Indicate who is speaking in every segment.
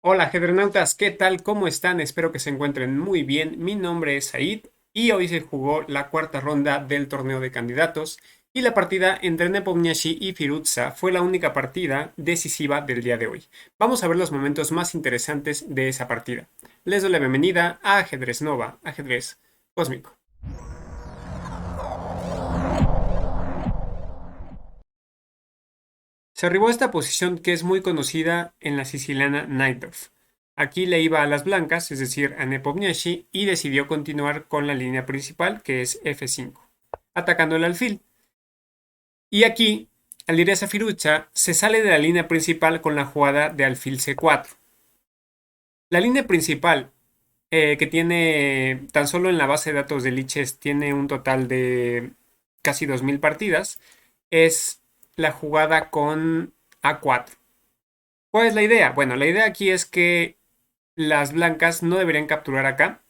Speaker 1: Hola, ajedrenautas, ¿qué tal? ¿Cómo están? Espero que se encuentren muy bien. Mi nombre es Said y hoy se jugó la cuarta ronda del torneo de candidatos y la partida entre Nepomniachtchi y Firuza fue la única partida decisiva del día de hoy. Vamos a ver los momentos más interesantes de esa partida. Les doy la bienvenida a Ajedrez Nova, ajedrez cósmico. Se arribó a esta posición que es muy conocida en la siciliana Najdorf. Aquí le iba a las blancas, es decir, a Nepomniachtchi, y decidió continuar con la línea principal, que es F5, atacando el alfil. Y aquí, Alireza Firuza se sale de la línea principal con la jugada de alfil C4. La línea principal, que tiene tan solo en la base de datos de Lichess, tiene un total de casi 2000 partidas, es la jugada con A4. ¿Cuál es la idea? Bueno, la idea aquí es que las blancas no deberían capturar acá,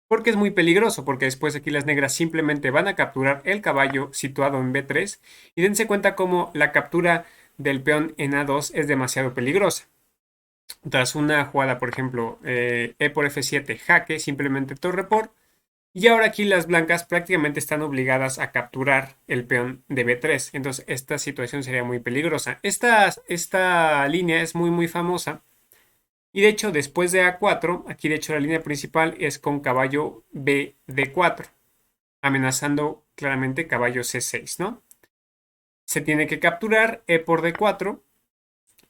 Speaker 1: porque es muy peligroso, porque después aquí las negras simplemente van a capturar el caballo situado en B3 y dense cuenta cómo la captura del peón en A2 es demasiado peligrosa. Tras una jugada, por ejemplo, E por F7, jaque, simplemente torre por, y ahora aquí las blancas prácticamente están obligadas a capturar el peón de B3, entonces esta situación sería muy peligrosa. Esta línea es muy famosa. Y de hecho, después de A4, aquí de hecho la línea principal es con caballo B D4, amenazando claramente caballo C6, ¿no? Se tiene que capturar E por D4,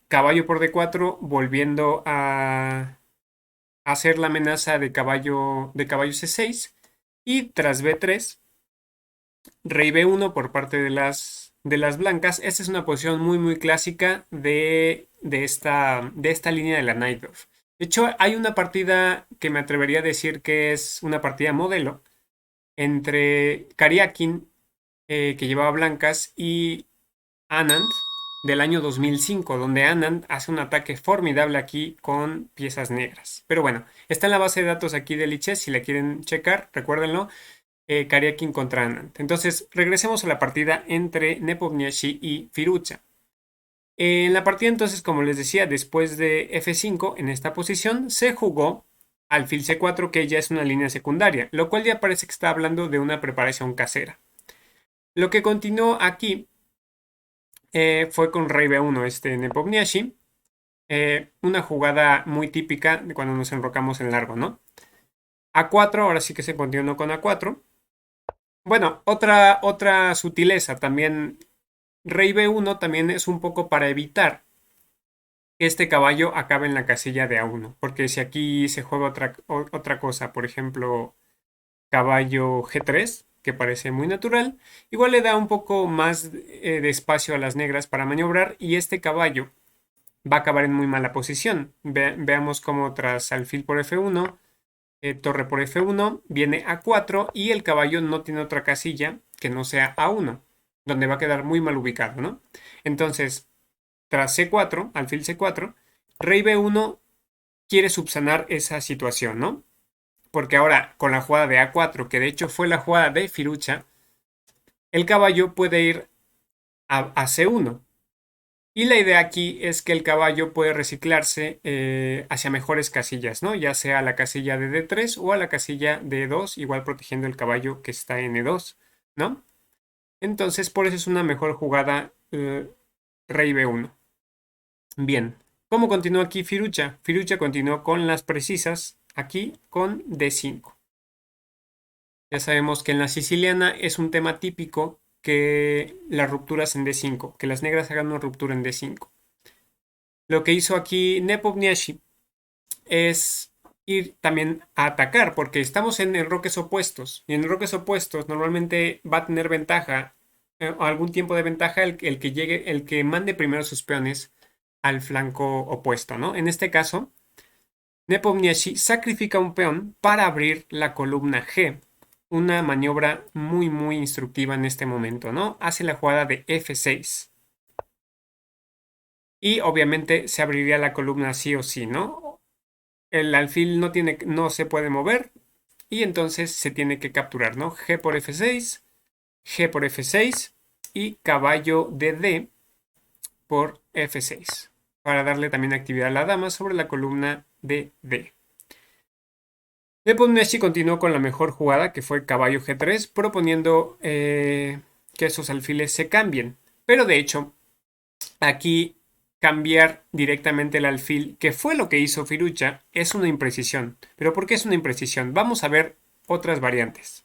Speaker 1: caballo por D4, volviendo a hacer la amenaza de caballo C6. Y tras B3, rey B1 por parte de las blancas. Esta es una posición muy clásica de esta línea de la Najdorf. De hecho, hay una partida que me atrevería a decir que es una partida modelo entre Karyakin, que llevaba blancas, y Anand del año 2005, donde Anand hace un ataque formidable aquí con piezas negras. Pero bueno, está en la base de datos aquí de Lichess, si la quieren checar, recuérdenlo. Karyakin contra Anand. Entonces, regresemos a la partida entre Nepomniachtchi y Firuza. En la partida, entonces, como les decía, después de F5, en esta posición, se jugó alfil C4, que ya es una línea secundaria, lo cual ya parece que está hablando de una preparación casera. Lo que continuó aquí fue con rey B1, Nepomniachtchi, una jugada muy típica de cuando nos enrocamos en largo, ¿no? A4, ahora sí que se continuó con A4. Bueno, otra sutileza también. Rey B1 también es un poco para evitar que este caballo acabe en la casilla de A1. Porque si aquí se juega otra cosa, por ejemplo, caballo G3, que parece muy natural, igual le da un poco más de espacio a las negras para maniobrar y este caballo va a acabar en muy mala posición. Veamos cómo tras alfil por F1, torre por F1, viene A4 y el caballo no tiene otra casilla que no sea A1, donde va a quedar muy mal ubicado, ¿no? Entonces, tras C4, alfil C4, rey B1 quiere subsanar esa situación, ¿no? Porque ahora con la jugada de A4, que de hecho fue la jugada de Firucha, el caballo puede ir a C1. Y la idea aquí es que el caballo puede reciclarse hacia mejores casillas, ¿no? Ya sea a la casilla de D3 o a la casilla de E2, igual protegiendo el caballo que está en E2, ¿no? Entonces, por eso es una mejor jugada rey B1. Bien, ¿cómo continuó aquí Firucha? Firucha continuó con las precisas aquí con D5. Ya sabemos que en la siciliana es un tema típico que las rupturas en D5, que las negras hagan una ruptura en D5. Lo que hizo aquí Nepomniachtchi es ir también a atacar, porque estamos en enroques opuestos, y en enroques opuestos normalmente va a tener ventaja, o algún tiempo de ventaja, el que llegue, el que mande primero sus peones al flanco opuesto, ¿no? En este caso, Nepomniachtchi sacrifica un peón para abrir la columna G, una maniobra muy instructiva en este momento, ¿no? Hace la jugada de F6. Y obviamente se abriría la columna sí o sí, ¿no? El alfil no se puede mover y entonces se tiene que capturar, ¿no? G por F6, G por F6 y caballo de D por F6. para darle también actividad a la dama sobre la columna de D. Nepomniachtchi continuó con la mejor jugada, que fue caballo G3, proponiendo que esos alfiles se cambien. Pero de hecho, aquí cambiar directamente el alfil, que fue lo que hizo Firucha, es una imprecisión. ¿Pero por qué es una imprecisión? Vamos a ver otras variantes.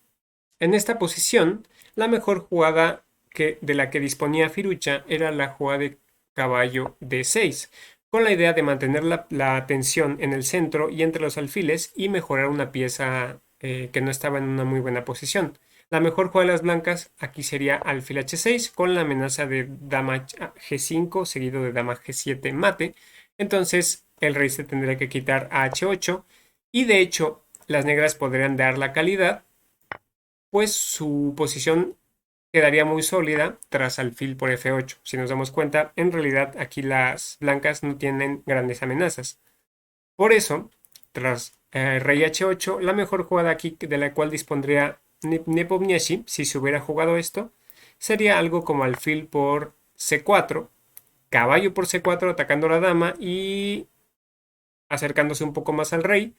Speaker 1: En esta posición, la mejor jugada de la que disponía Firucha era la jugada de caballo D6, con la idea de mantener la tensión en el centro y entre los alfiles y mejorar una pieza que no estaba en una muy buena posición. La mejor jugada de las blancas aquí sería alfil H6 con la amenaza de dama G5 seguido de dama G7 mate. Entonces el rey se tendría que quitar a H8 y de hecho las negras podrían dar la calidad, pues su posición quedaría muy sólida tras alfil por F8. Si nos damos cuenta, en realidad aquí las blancas no tienen grandes amenazas. Por eso, tras rey H8, la mejor jugada aquí de la cual dispondría Nepomniachtchi, si se hubiera jugado esto, sería algo como alfil por C4, caballo por C4 atacando a la dama y acercándose un poco más al rey,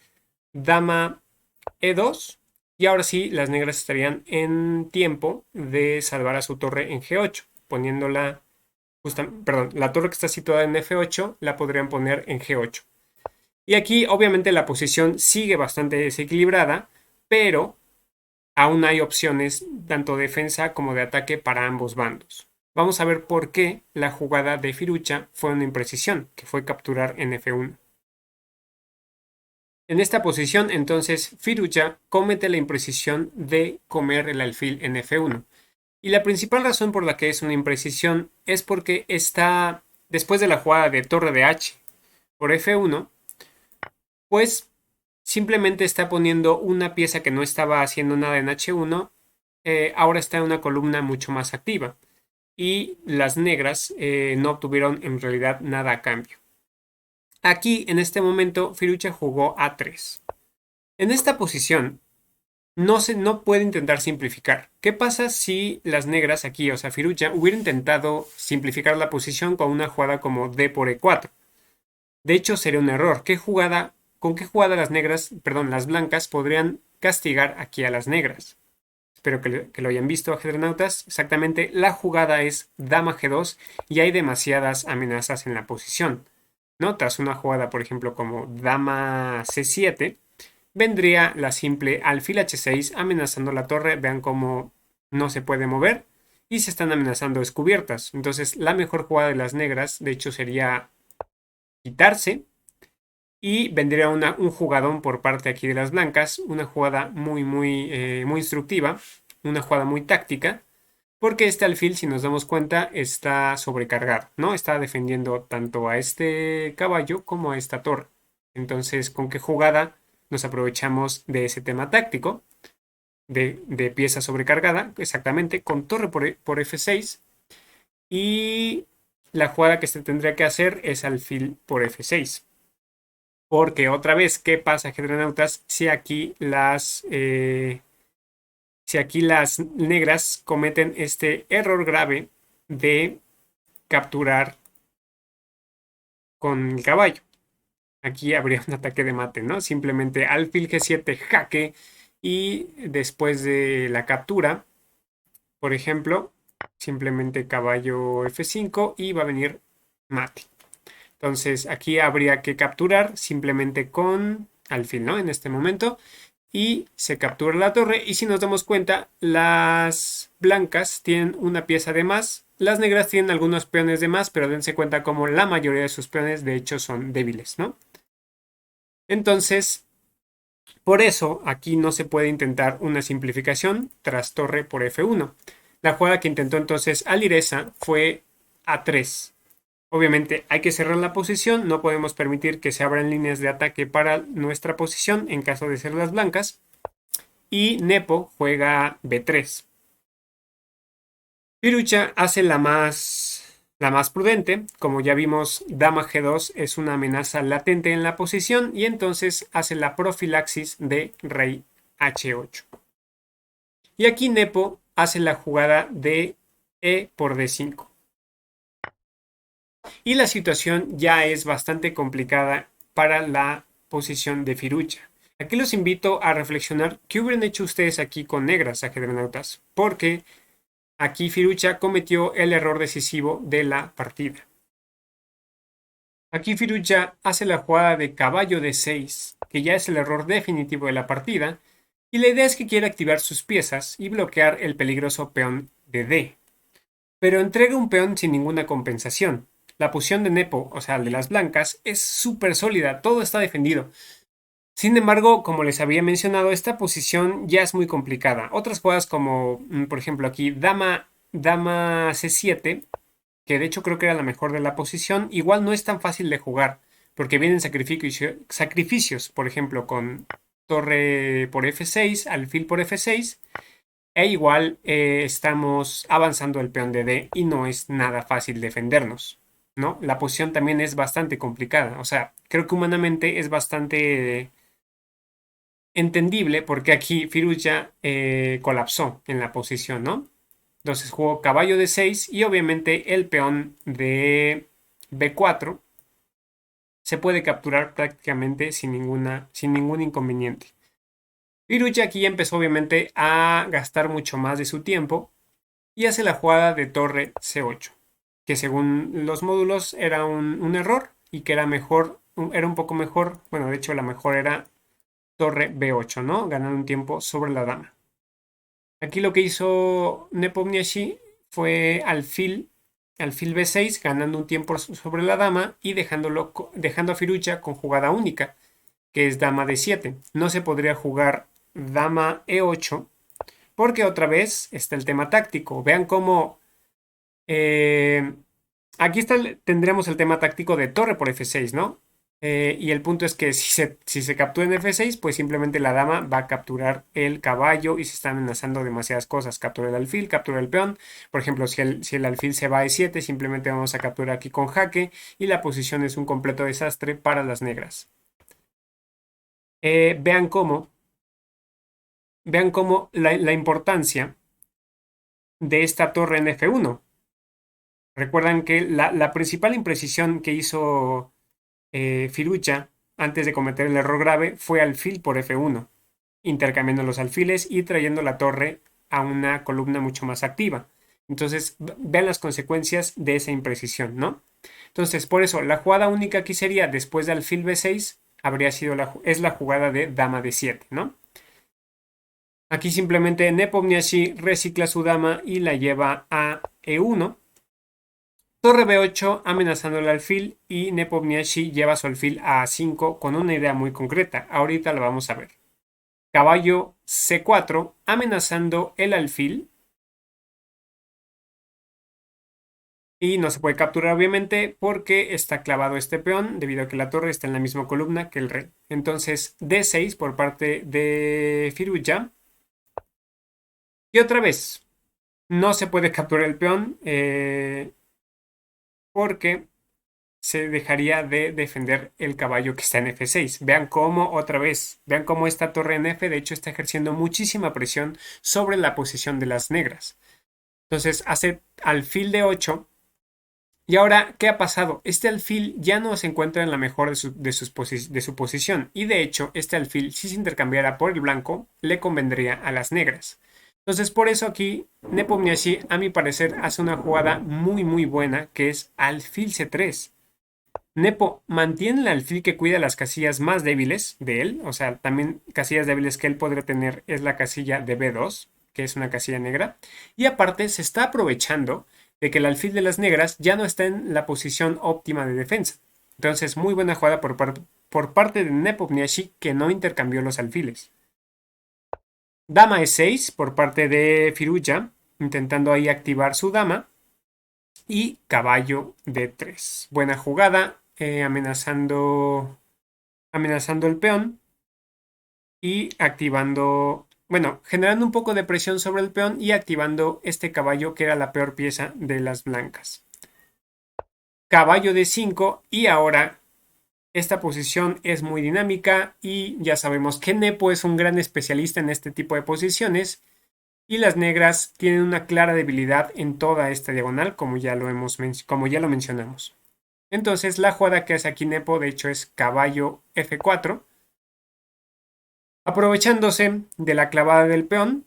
Speaker 1: dama E2, y ahora sí las negras estarían en tiempo de salvar a su torre en G8, poniéndola, perdón, la torre que está situada en F8 la podrían poner en G8. Y aquí obviamente la posición sigue bastante desequilibrada, pero aún hay opciones tanto de defensa como de ataque para ambos bandos. Vamos a ver por qué la jugada de Firucha fue una imprecisión, que fue capturar en F1. En esta posición, entonces, Firucha comete la imprecisión de comer el alfil en F1. Y la principal razón por la que es una imprecisión es porque está, después de la jugada de torre de H por F1, pues simplemente está poniendo una pieza que no estaba haciendo nada en H1, ahora está en una columna mucho más activa. Y las negras no obtuvieron en realidad nada a cambio. Aquí, en este momento, Firucha jugó A3. En esta posición, no puede intentar simplificar. ¿Qué pasa si las negras aquí, o sea, Firucha, hubiera intentado simplificar la posición con una jugada como D por E4? De hecho, sería un error. ¿Con qué jugada las negras, perdón, las blancas podrían castigar aquí a las negras? Espero que lo hayan visto, ajedronautas. Exactamente, la jugada es dama G2 y hay demasiadas amenazas en la posición, ¿no? Tras una jugada, por ejemplo, como dama C7, vendría la simple alfil H6 amenazando la torre. Vean cómo no se puede mover y se están amenazando descubiertas. Entonces, la mejor jugada de las negras, de hecho, sería quitarse y vendría un jugadón por parte aquí de las blancas, una jugada muy instructiva, una jugada muy táctica, porque este alfil, si nos damos cuenta, está sobrecargado, ¿no? Está defendiendo tanto a este caballo como a esta torre. Entonces, ¿con qué jugada nos aprovechamos de ese tema táctico? De pieza sobrecargada, exactamente, con torre por F6. Y la jugada que se tendría que hacer es alfil por F6. Porque otra vez, ¿qué pasa, ajedronautas? Si aquí las negras cometen este error grave de capturar con el caballo. Aquí habría un ataque de mate, ¿no? Simplemente alfil G7 jaque y después de la captura, por ejemplo, simplemente caballo F5 y va a venir mate. Entonces aquí habría que capturar simplemente con alfil, ¿no? En este momento. Y se captura la torre. Y si nos damos cuenta, las blancas tienen una pieza de más. Las negras tienen algunos peones de más, pero dense cuenta como la mayoría de sus peones de hecho son débiles, ¿no? Entonces, por eso aquí no se puede intentar una simplificación tras torre por F1. La jugada que intentó entonces Alireza fue A3. Obviamente hay que cerrar la posición, no podemos permitir que se abran líneas de ataque para nuestra posición en caso de ser las blancas. Y Nepo juega B3. Firucha hace la más prudente. Como ya vimos, dama G2 es una amenaza latente en la posición y entonces hace la profilaxis de rey H8. Y aquí Nepo hace la jugada de E por D5. Y la situación ya es bastante complicada para la posición de Firucha. Aquí los invito a reflexionar qué hubieran hecho ustedes aquí con negras, ajedrenautas, porque aquí Firucha cometió el error decisivo de la partida. Aquí Firucha hace la jugada de caballo de 6, que ya es el error definitivo de la partida, y la idea es que quiere activar sus piezas y bloquear el peligroso peón de D. Pero entrega un peón sin ninguna compensación. La posición de Nepo, o sea, de las blancas, es súper sólida, todo está defendido. Sin embargo, como les había mencionado, esta posición ya es muy complicada. Otras jugadas como, por ejemplo, aquí dama C7, que de hecho creo que era la mejor de la posición, igual no es tan fácil de jugar, porque vienen sacrificios, por ejemplo, con torre por F6, alfil por F6, e igual estamos avanzando el peón de D y no es nada fácil defendernos, ¿no? La posición también es bastante complicada, o sea, creo que humanamente es bastante entendible porque aquí Firuza colapsó en la posición, ¿no? Entonces jugó caballo de 6 y obviamente el peón de B4 se puede capturar prácticamente sin ningún inconveniente. Firuza aquí empezó obviamente a gastar mucho más de su tiempo y hace la jugada de torre C8, que según los módulos era un error y que era mejor, era un poco mejor, bueno, de hecho la mejor era torre B8, ¿no? Ganando un tiempo sobre la dama. Aquí lo que hizo Nepomniachtchi fue alfil B6, ganando un tiempo sobre la dama y dejando a Firucha con jugada única, que es dama D7. No se podría jugar dama E8 porque otra vez está el tema táctico. Vean cómo eh, aquí tendremos el tema táctico de torre por F6, ¿no? Y el punto es que si se captura en F6, pues simplemente la dama va a capturar el caballo y se están amenazando demasiadas cosas. Captura el alfil, captura el peón. Por ejemplo, si el alfil se va a E7, simplemente vamos a capturar aquí con jaque y la posición es un completo desastre para las negras. Vean cómo la importancia de esta torre en F1. Recuerdan que la principal imprecisión que hizo Firucha, antes de cometer el error grave, fue alfil por F1, intercambiando los alfiles y trayendo la torre a una columna mucho más activa. Entonces, vean las consecuencias de esa imprecisión, ¿no? Entonces, por eso, la jugada única aquí sería, después de alfil B6, es la jugada de dama D7, ¿no? Aquí simplemente Nepomniachtchi recicla su dama y la lleva a E1. Torre B8 amenazando el alfil y Nepomniachtchi lleva su alfil a A5 con una idea muy concreta. Ahorita lo vamos a ver. Caballo C4 amenazando el alfil y no se puede capturar obviamente porque está clavado este peón debido a que la torre está en la misma columna que el rey. Entonces D6 por parte de Firuza y otra vez no se puede capturar el peón porque se dejaría de defender el caballo que está en F6. Vean cómo otra vez, vean cómo esta torre en F de hecho está ejerciendo muchísima presión sobre la posición de las negras. Entonces hace alfil de 8. Y ahora, ¿qué ha pasado? Este alfil ya no se encuentra en la mejor de su posición. Y de hecho, este alfil, si se intercambiara por el blanco, le convendría a las negras. Entonces, por eso aquí Nepomniachtchi, a mi parecer, hace una jugada muy muy buena, que es alfil C3. Nepo mantiene el alfil que cuida las casillas más débiles de él, o sea, también casillas débiles que él podría tener es la casilla de B2, que es una casilla negra, y aparte se está aprovechando de que el alfil de las negras ya no está en la posición óptima de defensa. Entonces, muy buena jugada por parte de Nepomniachtchi que no intercambió los alfiles. Dama E6 por parte de Firuza, intentando ahí activar su dama. Y caballo D3. Buena jugada, amenazando el peón y activando, bueno, generando un poco de presión sobre el peón y activando este caballo que era la peor pieza de las blancas. Caballo D5 y ahora esta posición es muy dinámica y ya sabemos que Nepo es un gran especialista en este tipo de posiciones y las negras tienen una clara debilidad en toda esta diagonal como ya lo mencionamos. Entonces la jugada que hace aquí Nepo de hecho es caballo F4, aprovechándose de la clavada del peón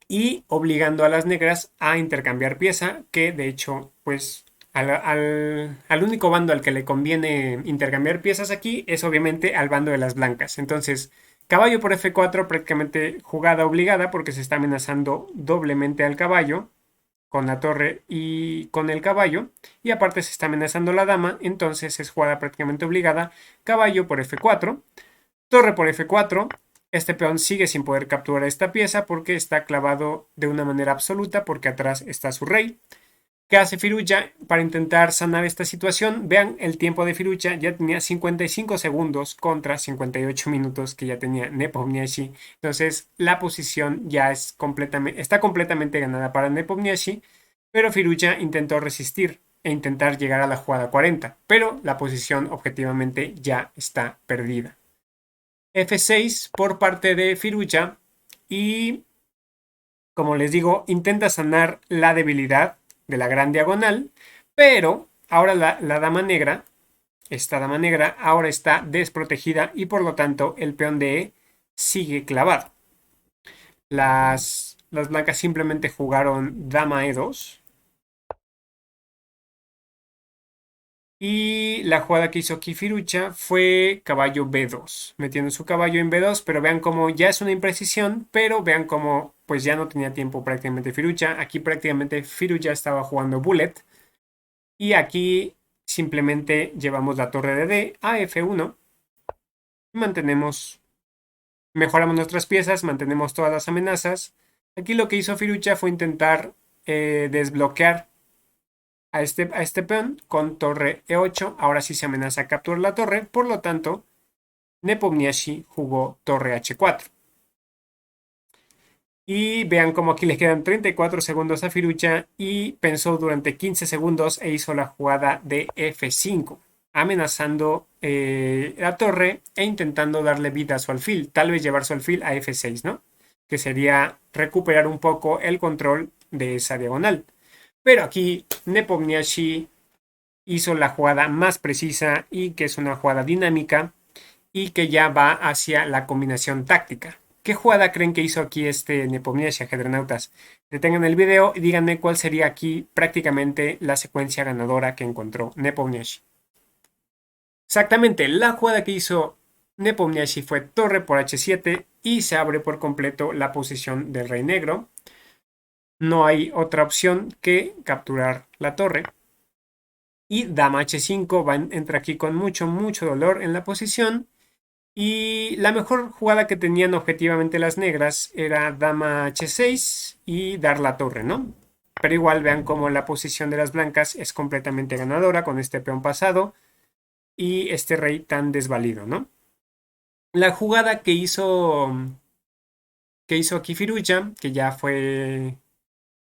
Speaker 1: y obligando a las negras a intercambiar pieza, que de hecho pues al único bando al que le conviene intercambiar piezas aquí es obviamente al bando de las blancas. Entonces caballo por F4 prácticamente jugada obligada porque se está amenazando doblemente al caballo con la torre y con el caballo, y aparte se está amenazando la dama, entonces es jugada prácticamente obligada, caballo por F4, torre por F4, este peón sigue sin poder capturar esta pieza porque está clavado de una manera absoluta porque atrás está su rey. ¿Qué hace Firuja para intentar sanar esta situación? Vean, el tiempo de Firuja ya tenía 55 segundos contra 58 minutos que ya tenía Nepomniachtchi. Entonces la posición ya está completamente ganada para Nepomniachtchi, pero Firuja intentó resistir e intentar llegar a la jugada 40, pero la posición objetivamente ya está perdida. F6 por parte de Firuja y, como les digo, intenta sanar la debilidad de la gran diagonal, pero ahora la dama negra, esta dama negra, ahora está desprotegida y por lo tanto el peón de E sigue clavado. Las blancas simplemente jugaron dama E2. Y la jugada que hizo Kifirucha fue caballo B2, metiendo su caballo en B2, pero vean cómo ya es una imprecisión, pero vean cómo pues ya no tenía tiempo prácticamente Firucha. Aquí prácticamente Firucha estaba jugando bullet y aquí simplemente llevamos la torre de D a F1. Mantenemos, mejoramos nuestras piezas, mantenemos todas las amenazas. Aquí lo que hizo Firucha fue intentar desbloquear a este peón con torre E8. Ahora sí se amenaza a capturar la torre, por lo tanto, Nepomniachtchi jugó torre H4. Y vean cómo aquí le quedan 34 segundos a Firucha y pensó durante 15 segundos e hizo la jugada de F5, amenazando la torre e intentando darle vida a su alfil, tal vez llevar su alfil a F6, ¿no? Que sería recuperar un poco el control de esa diagonal. Pero aquí Nepomniachtchi hizo la jugada más precisa y que es una jugada dinámica y que ya va hacia la combinación táctica. ¿Qué jugada creen que hizo aquí este Nepomniachtchi, ajedrenautas? Detengan el video y díganme cuál sería aquí prácticamente la secuencia ganadora que encontró Nepomniachtchi. Exactamente, la jugada que hizo Nepomniachtchi fue torre por H7 y se abre por completo la posición del rey negro. No hay otra opción que capturar la torre. Y dama H5 entra aquí con mucho dolor en la posición. Y la mejor jugada que tenían objetivamente las negras era dama H6 y dar la torre, ¿no? Pero igual vean cómo la posición de las blancas es completamente ganadora con este peón pasado y este rey tan desvalido, ¿no? La jugada que hizo aquí Firuja, que ya fue,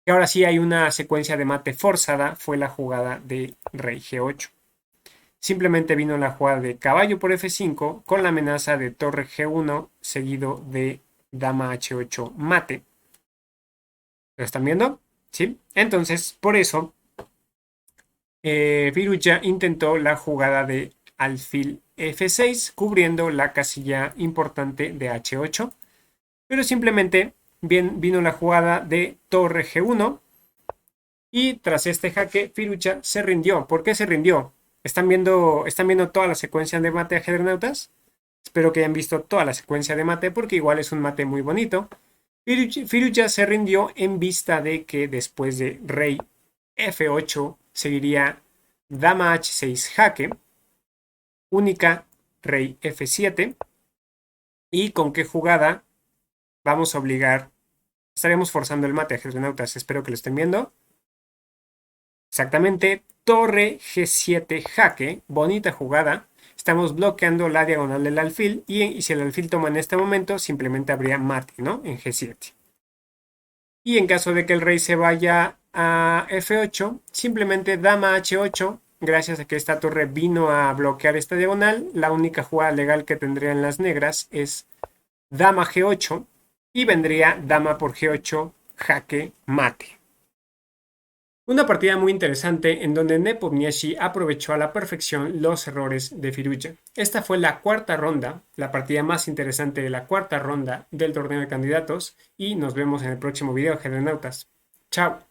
Speaker 1: que ahora sí hay una secuencia de mate forzada, fue la jugada de rey G8. Simplemente vino la jugada de caballo por F5 con la amenaza de torre G1 seguido de dama H8 mate. ¿Lo están viendo? ¿Sí? Entonces, por eso, Firuja intentó la jugada de alfil F6 cubriendo la casilla importante de H8. Pero simplemente vino la jugada de torre G1 y tras este jaque Firuja se rindió. ¿Por qué se rindió? ¿Están viendo toda la secuencia de mate, ajedrenautas? Espero que hayan visto toda la secuencia de mate porque igual es un mate muy bonito. Firuja se rindió en vista de que después de rey F8 seguiría dama H6 jaque, única rey F7 y con qué jugada vamos a obligar, estaremos forzando el mate, ajedrenautas, espero que lo estén viendo. Exactamente, torre G7 jaque, bonita jugada. Estamos bloqueando la diagonal del alfil y si el alfil toma en este momento, simplemente habría mate, ¿no? En G7. Y en caso de que el rey se vaya a F8, simplemente dama H8, gracias a que esta torre vino a bloquear esta diagonal, la única jugada legal que tendrían las negras es dama G8 y vendría dama por G8 jaque mate. Una partida muy interesante en donde Nepomniachtchi aprovechó a la perfección los errores de Firuya. Esta fue la cuarta ronda, la partida más interesante de la cuarta ronda del torneo de candidatos y nos vemos en el próximo video, Gerenautas. Chao.